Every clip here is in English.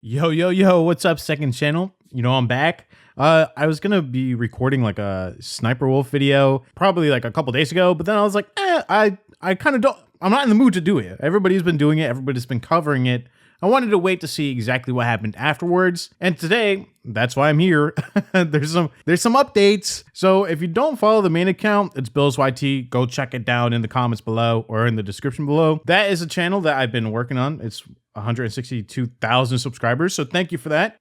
Yo, what's up, second channel? I'm back. I was gonna be recording like a Sniper Wolf video probably like a couple days ago, but then I was like, I kind of don't, I'm not in the mood to do it. Everybody's been doing it, everybody's been covering it. I wanted to wait to see exactly what happened afterwards. And today, that's why I'm here. There's some updates. So if you don't follow the main account, it's Bill's YT. Go check it down in the comments below or in the description below. That is a channel that I've been working on. It's 162,000 subscribers. So thank you for that.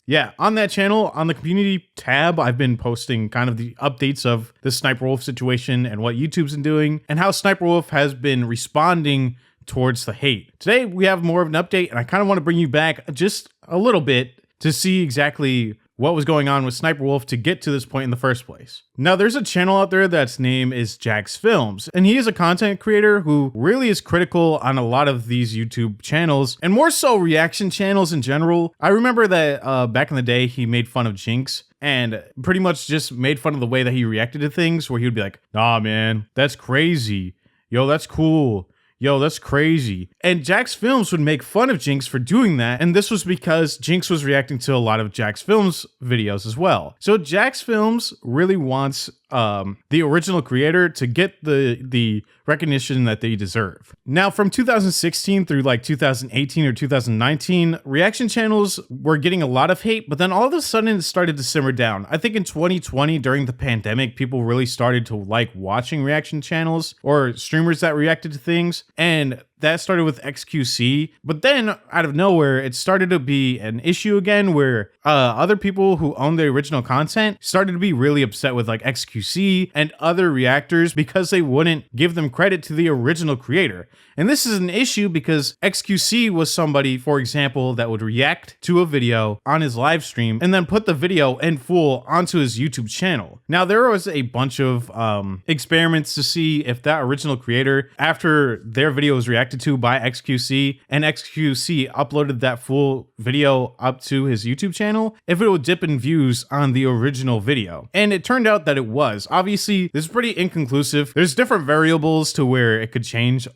Yeah, on that channel, on the community tab, I've been posting kind of the updates of the Sniper Wolf situation and what YouTube's been doing and how Sniper Wolf has been responding towards the hate. Today, we have more of an update, and I kind of want to bring you back just a little bit to see exactly what was going on with Sniper Wolf to get to this point in the first place. Now, there's a channel out there that's name is JacksFilms, and he is a content creator who really is critical on a lot of these YouTube channels, and more so reaction channels in general. I remember that back in the day, he made fun of Jinx, and pretty much just made fun of the way that he reacted to things, where he would be like, nah, man, that's crazy. Yo, that's cool. Yo, that's crazy. And JacksFilms would make fun of Jinx for doing that, and this was because Jinx was reacting to a lot of JacksFilms videos as well. So JacksFilms really wants the original creator to get the recognition that they deserve. Now, from 2016 through like 2018 or 2019, reaction channels were getting a lot of hate, but then all of a sudden it started to simmer down. I think in 2020, during the pandemic, people really started to like watching reaction channels or streamers that reacted to things, and that started with XQC, but then out of nowhere, it started to be an issue again where other people who own the original content started to be really upset with like XQC and other reactors because they wouldn't give them credit to the original creator. And this is an issue because XQC was somebody, for example, that would react to a video on his live stream and then put the video in full onto his YouTube channel. Now, there was a bunch of experiments to see if that original creator, after their video was reacted to by XQC and XQC uploaded that full video up to his YouTube channel, if it would dip in views on the original video. And it turned out that it was. Obviously, this is pretty inconclusive. There's different variables to where it could change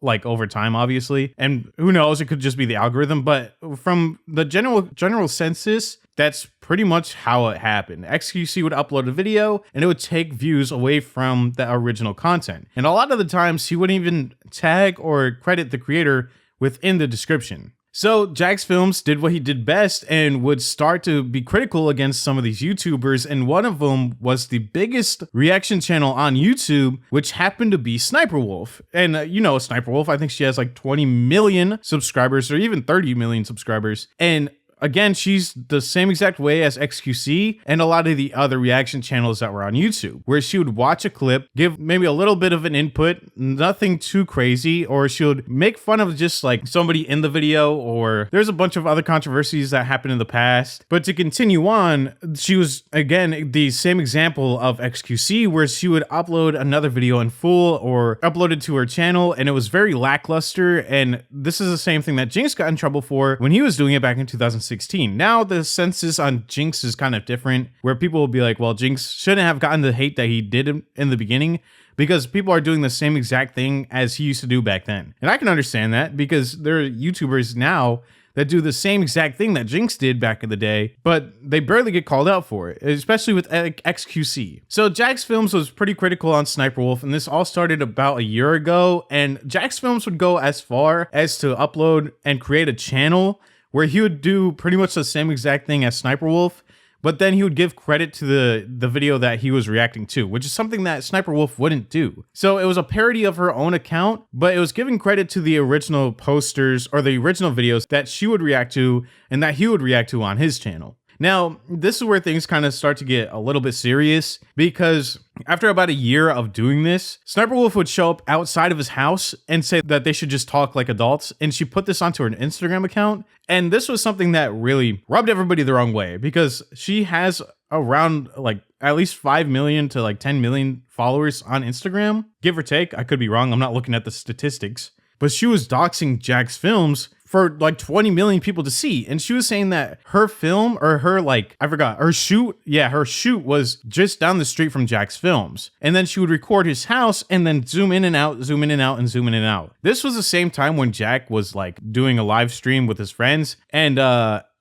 like over time, obviously. And who knows, it could just be the algorithm. But from the general census, that's pretty much how it happened. XQC would upload a video and it would take views away from the original content. And a lot of the times he wouldn't even tag or credit the creator within the description. So JacksFilms did what he did best and would start to be critical against some of these YouTubers, and one of them was the biggest reaction channel on YouTube, which happened to be SssniperWolf. And SssniperWolf, I think she has like 20 million subscribers or even 30 million subscribers. And again, she's the same exact way as XQC and a lot of the other reaction channels that were on YouTube, where she would watch a clip, give maybe a little bit of an input, nothing too crazy, or she would make fun of just like somebody in the video, or there's a bunch of other controversies that happened in the past. But to continue on, she was, again, the same example of XQC, where she would upload another video in full or upload it to her channel, and it was very lackluster. And this is the same thing that Jinx got in trouble for when he was doing it back in 2016. Now the census on Jinx is kind of different, where people will be like, well, Jinx shouldn't have gotten the hate that he did in the beginning because people are doing the same exact thing as he used to do back then. And I can understand that because there are YouTubers now that do the same exact thing that Jinx did back in the day, but they barely get called out for it, especially with XQC. So JacksFilms was pretty critical on Sniper Wolf, and this all started about a year ago, and JacksFilms would go as far as to upload and create a channel where he would do pretty much the same exact thing as Sniper Wolf, but then he would give credit to the video that he was reacting to, which is something that Sniper Wolf wouldn't do. So it was a parody of her own account, but it was giving credit to the original posters or the original videos that she would react to and that he would react to on his channel. Now, this is where things kind of start to get a little bit serious, because after about a year of doing this, Sniper Wolf would show up outside of his house and say that they should just talk like adults, and she put this onto her Instagram account, and this was something that really rubbed everybody the wrong way, because she has around like at least 5 million to like 10 million followers on Instagram, give or take. I could be wrong, I'm not looking at the statistics. But she was doxing JacksFilms for like 20 million people to see. And she was saying that her film, or her, like, I forgot, her shoot. Yeah, her shoot was just down the street from Jack's Films. And then she would record his house and then zoom in and out, zoom in and out, and zoom in and out. This was the same time when Jack was like doing a live stream with his friends. And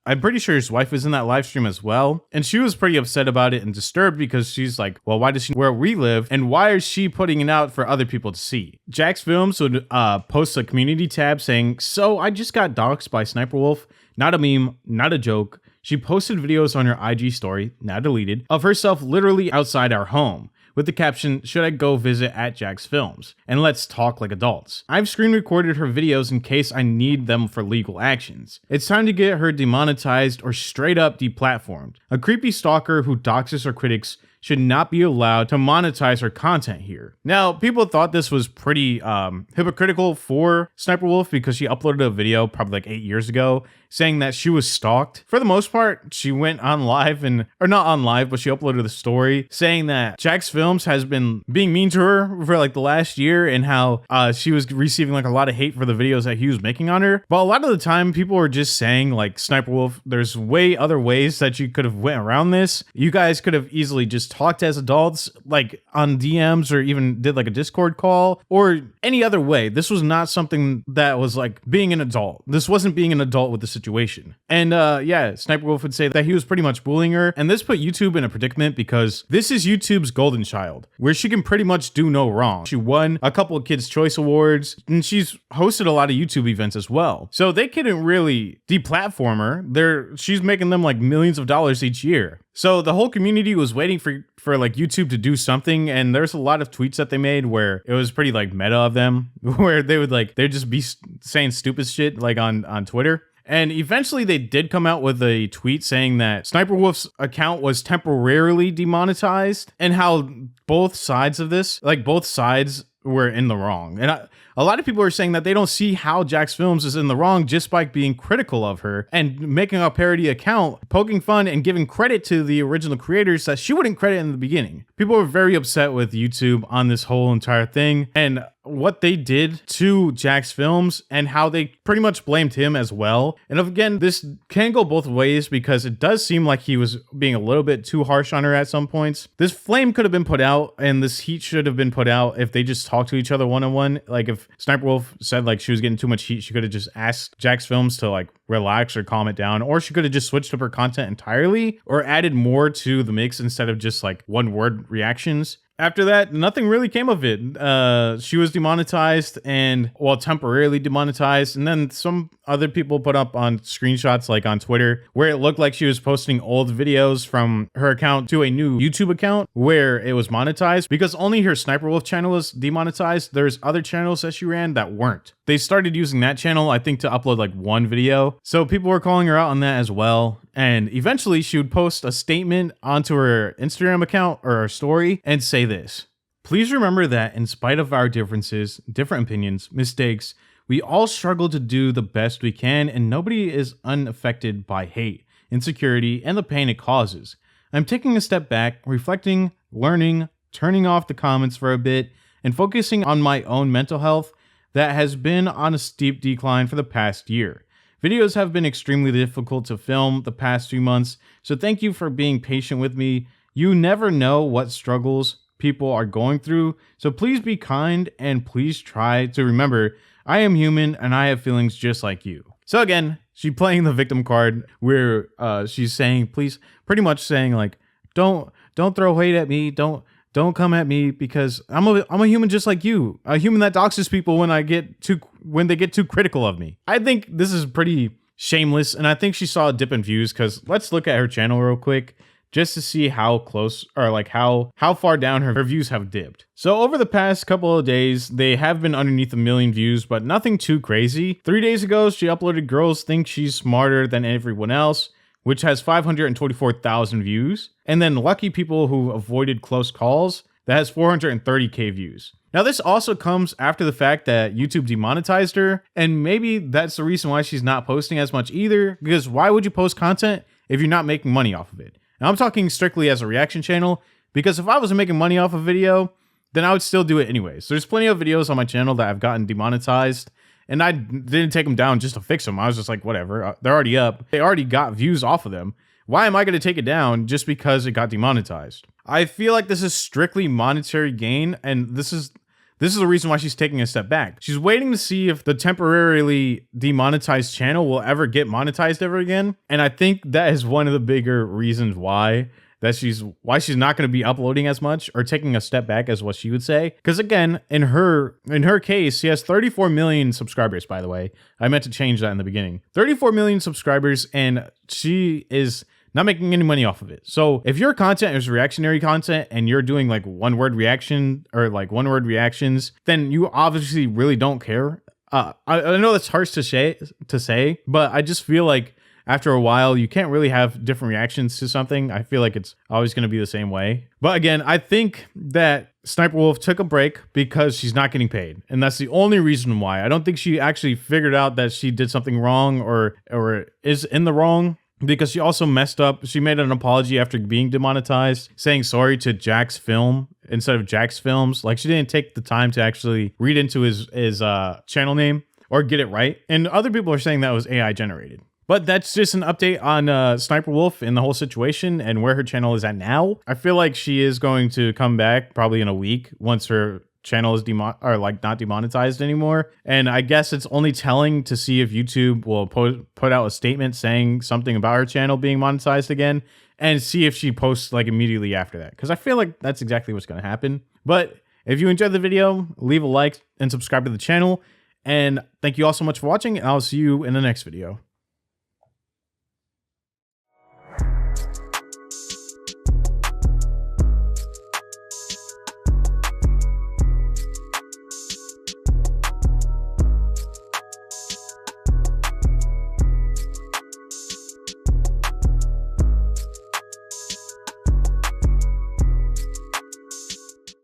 I'm pretty sure his wife was in that live stream as well. And she was pretty upset about it and disturbed because she's like, well, why does she know where we live? And why is she putting it out for other people to see? Jack's Films would post a community tab saying, so I just got doxed by SssniperWolf. Not a meme, not a joke. She posted videos on her IG story, now deleted, of herself literally outside our home, with the caption, should I go visit at Jack's Films? And let's talk like adults. I've screen recorded her videos in case I need them for legal actions. It's time to get her demonetized or straight up deplatformed. A creepy stalker who doxes her critics should not be allowed to monetize her content here. Now, people thought this was pretty hypocritical for SssniperWolf because she uploaded a video probably like 8 years ago saying that she was stalked. For the most part, she went on live or not on live, but she uploaded a story saying that Jack's Films has been being mean to her for like the last year and how she was receiving like a lot of hate for the videos that he was making on her. But a lot of the time, people were just saying like, SssniperWolf, there's way other ways that you could have went around this. You guys could have easily just talked as adults, like on DMs, or even did like a Discord call, or any other way. This was not something that was like being an adult. This wasn't being an adult with the situation. And yeah, SssniperWolf would say that he was pretty much bullying her. And this put YouTube in a predicament because this is YouTube's golden child, where she can pretty much do no wrong. She won a couple of Kids' Choice Awards, and she's hosted a lot of YouTube events as well. So they couldn't really deplatform her. She's making them like millions of dollars each year. So the whole community was waiting for like YouTube to do something, and there's a lot of tweets that they made where it was pretty like meta of them, where they'd just be saying stupid shit like on Twitter. And eventually they did come out with a tweet saying that SssniperWolf's account was temporarily demonetized, and how both sides of this, like both sides were in the wrong. And a lot of people are saying that they don't see how Jack's Films is in the wrong just by being critical of her and making a parody account, poking fun and giving credit to the original creators that she wouldn't credit in the beginning. People were very upset with YouTube on this whole entire thing and what they did to Jack's Films and how they pretty much blamed him as well. And again, this can go both ways because it does seem like he was being a little bit too harsh on her at some points. This flame could have been put out and this heat should have been put out if they just talked to each other one-on-one. Like if SssniperWolf said like she was getting too much heat, she could have just asked Jack's Films to like relax or calm it down, or she could have just switched up her content entirely or added more to the mix instead of just like one word reactions. After that, nothing really came of it. She was demonetized and, well, temporarily demonetized. And then some other people put up on screenshots, like on Twitter, where it looked like she was posting old videos from her account to a new YouTube account where it was monetized, because only her SssniperWolf channel was demonetized. There's other channels that she ran that weren't. They started using that channel, I think, to upload like one video. So people were calling her out on that as well. And eventually she would post a statement onto her Instagram account or her story and say this: please remember that in spite of our differences, different opinions, mistakes, we all struggle to do the best we can, and nobody is unaffected by hate, insecurity, and the pain it causes. I'm taking a step back, reflecting, learning, turning off the comments for a bit, and focusing on my own mental health that has been on a steep decline for the past year. Videos have been extremely difficult to film the past few months, so thank you for being patient with me. You never know what struggles people are going through, so please be kind and please try to remember I am human and I have feelings just like you. So again, she's playing the victim card where she's saying, please, pretty much saying like, don't throw hate at me, don't come at me because I'm a human just like you, a human that doxes people when they get too critical of me. I think this is pretty shameless, and I think she saw a dip in views, because let's look at her channel real quick just to see how close, or like how far down her views have dipped. So over the past couple of days, they have been underneath 1 million views, but nothing too crazy. 3 days ago, she uploaded Girls Think She's Smarter Than Everyone Else, which has 524,000 views. And then Lucky People Who Avoided Close Calls, that has 430k views. Now this also comes after the fact that YouTube demonetized her, and maybe that's the reason why she's not posting as much either, because why would you post content if you're not making money off of it? Now I'm talking strictly as a reaction channel, because if I wasn't making money off a video, then I would still do it anyways. There's plenty of videos on my channel that I've gotten demonetized, And I didn't take them down just to fix them. I was just like, whatever, they're already up. They already got views off of them. Why am I going to take it down just because it got demonetized? I feel like this is strictly monetary gain, and this is the reason why she's taking a step back. She's waiting to see if the temporarily demonetized channel will ever get monetized ever again. And I think that is one of the bigger reasons why she's not going to be uploading as much or taking a step back, as what she would say. Because again, in her case, she has 34 million subscribers, by the way. I meant to change that in the beginning. 34 million subscribers, and she is not making any money off of it. So if your content is reactionary content and you're doing like one-word reaction or like one-word reactions, then you obviously really don't care. I know that's harsh to say, but I just feel like after a while, you can't really have different reactions to something. I feel like it's always going to be the same way. But again, I think that SssniperWolf took a break because she's not getting paid. And that's the only reason why. I don't think she actually figured out that she did something wrong or is in the wrong. Because she also messed up. She made an apology after being demonetized, saying sorry to JacksFilm instead of JacksFilms. Like, she didn't take the time to actually read into his channel name or get it right. And other people are saying that was AI generated. But that's just an update on SssniperWolf and the whole situation and where her channel is at now. I feel like she is going to come back probably in a week once her channel is not demonetized anymore. And I guess it's only telling to see if YouTube will put out a statement saying something about her channel being monetized again, and see if she posts like immediately after that, because I feel like that's exactly what's going to happen. But if you enjoyed the video, leave a like and subscribe to the channel, and thank you all so much for watching, and I'll see you in the next video.